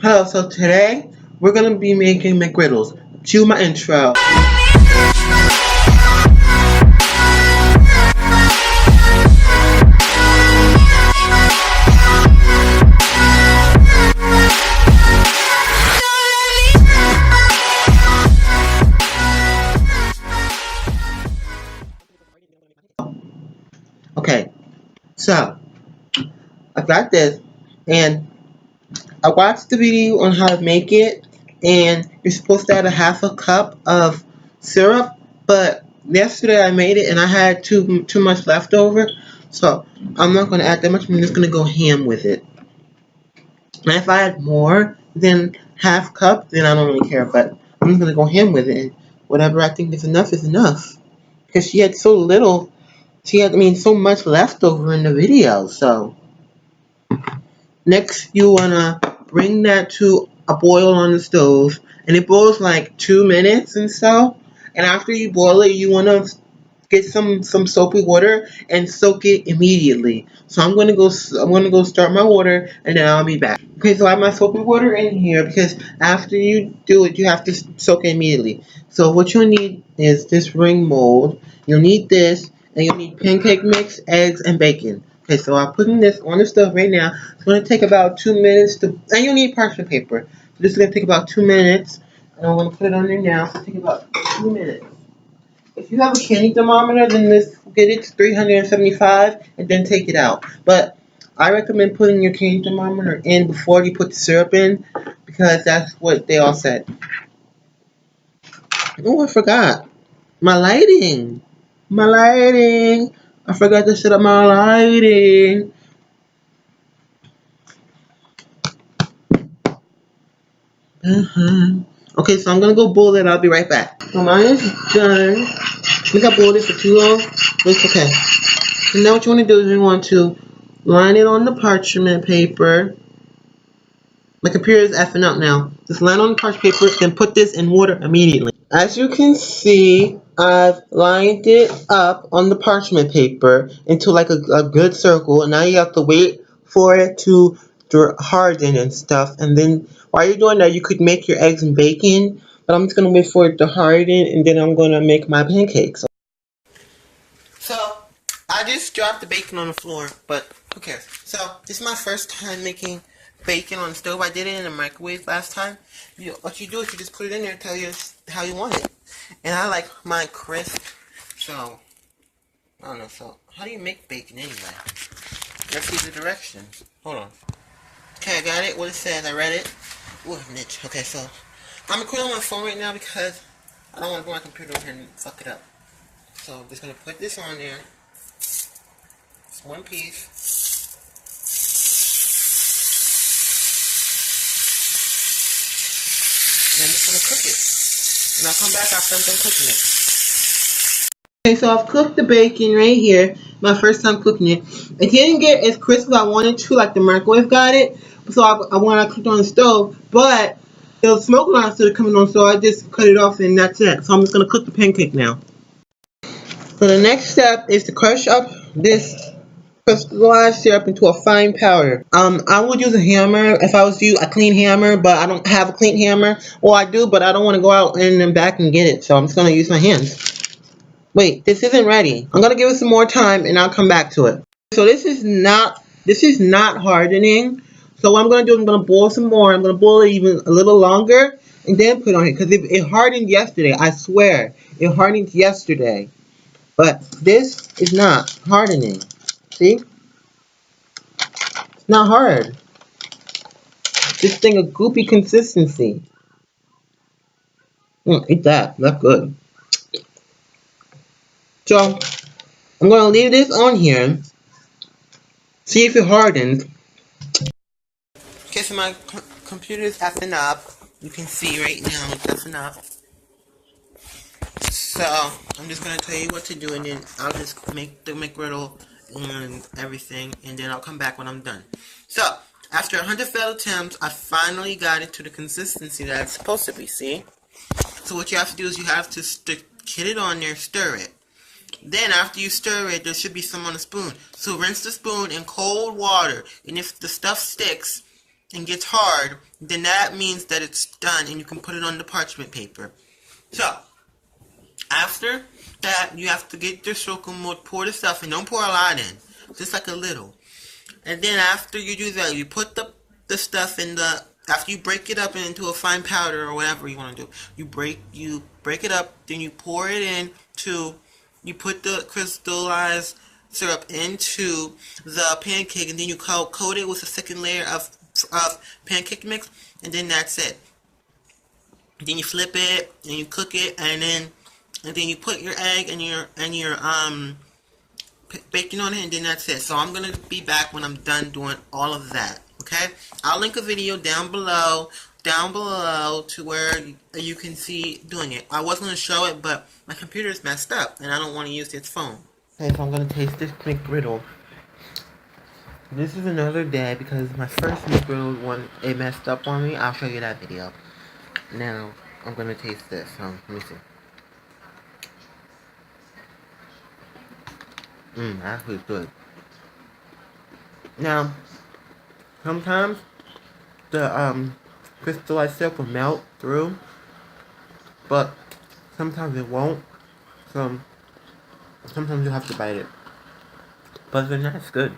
Hello, so today we're going to be making McGriddles. Cue my intro. Okay, so I got this, and I watched the video on how to make it, and you're supposed to add a half a cup of syrup, but yesterday I made it and I had too much left over, so I'm not going to add that much. I'm just going to go ham with it. And if I add more than half cup, then I don't really care, but I'm just going to go ham with it. And whatever I think is enough is enough. Because she had so little, so much left over in the video, so. Next, you want to bring that to a boil on the stove, and it boils like 2 minutes and so. And after you boil it, you want to get some soapy water and soak it immediately. So I'm gonna go start my water, and then I'll be back. Okay, so I have my soapy water in here because after you do it, you have to soak it immediately. So what you'll need is this ring mold. You'll need this, and you'll need pancake mix, eggs, and bacon. Okay, so I'm putting this on the stove right now. It's going to take about 2 minutes and you'll need parchment paper. So this is going to take about 2 minutes, and I'm going to put it on there now. So it'll take about 2 minutes. If you have a candy thermometer, then get it to 375 and then take it out. But I recommend putting your candy thermometer in before you put the syrup in, because that's what they all said. Oh, I forgot. My lighting. I forgot to set up my lighting. Okay, so I'm gonna go boil it. I'll be right back. So mine is done. I think I boiled it for too long, but it's okay. So now what you want to do is you want to line it on the parchment paper. My computer is effing up now. Just line on the parchment paper, then put this in water immediately. As you can see, I've lined it up on the parchment paper into like a good circle, and now you have to wait for it to harden and stuff. And then while you're doing that, you could make your eggs and bacon, but I'm just gonna wait for it to harden, and then I'm gonna make my pancakes. So I just dropped the bacon on the floor, but who cares? So this is my first time making bacon on the stove. I did it in the microwave last time. What you do is you just put it in there and tell you how you want it. And I like mine crisp, so I don't know. So how do you make bacon anyway? Let's see the directions. Hold on. Okay, I got it. What it says. I read it. Ooh, niche. Okay, so I'm recording on my phone right now because I don't want to go on my computer over here and fuck it up. So I'm just gonna put this on there. It's one piece. And I'm just gonna cook it. And I'll come back after I'm done cooking it. Okay, so I've cooked the bacon right here. My first time cooking it. It didn't get as crisp as I wanted to, like the microwave got it. So when I cooked on the stove, but there was smoke lines still coming on, so I just cut it off and that's it. So I'm just gonna cook the pancake now. So the next step is to crush up this crystallized syrup into a fine powder. I would use a hammer if I was you, a clean hammer, but I don't have a clean hammer. Well, I do, but I don't want to go out and then back and get it, so I'm just gonna use my hands. Wait, this isn't ready. I'm gonna give it some more time and I'll come back to it. So this is not hardening. So what I'm gonna do, I'm gonna boil some more. I'm gonna boil it even a little longer and then put it on here, because it hardened yesterday. I swear, it hardened yesterday. But this is not hardening. See? It's not hard. This thing a goopy consistency. Eat that. That's good. So I'm gonna leave this on here. See if it hardens. Okay, so my computer is effing up. You can see right now it's effing up. So I'm just gonna tell you what to do, and then I'll just make the McGriddle and everything, and then I'll come back when I'm done. So after 100 failed attempts, I finally got it to the consistency that it's supposed to be. See? So what you have to do is you have to get it on there, stir it. Then after you stir it, there should be some on the spoon. So rinse the spoon in cold water, and if the stuff sticks, and gets hard, then that means that it's done and you can put it on the parchment paper. So, after that, you have to get your silicone mold, pour the stuff in. Don't pour a lot in, just like a little. And then after you do that, you put the stuff in the, after you break it up into a fine powder or whatever you want to do, you break it up, then you pour it into, you put the crystallized syrup into the pancake, and then you coat it with a second layer of pancake mix, and then that's it. Then you flip it and you cook it, and then you put your egg and your bacon on it, and then that's it. So I'm gonna be back when I'm done doing all of that. Okay, I'll link a video down below to where you can see doing it. I was gonna show it, but my computer is messed up and I don't want to use its phone. Okay, so I'm gonna taste this McGriddle. This is another day because my first McGriddle one, it messed up on me. I'll show you that video. Now I'm gonna taste this. Let me see. Actually good. Now, sometimes the crystallized syrup will melt through, but sometimes it won't. So sometimes you have to bite it. But then that's good.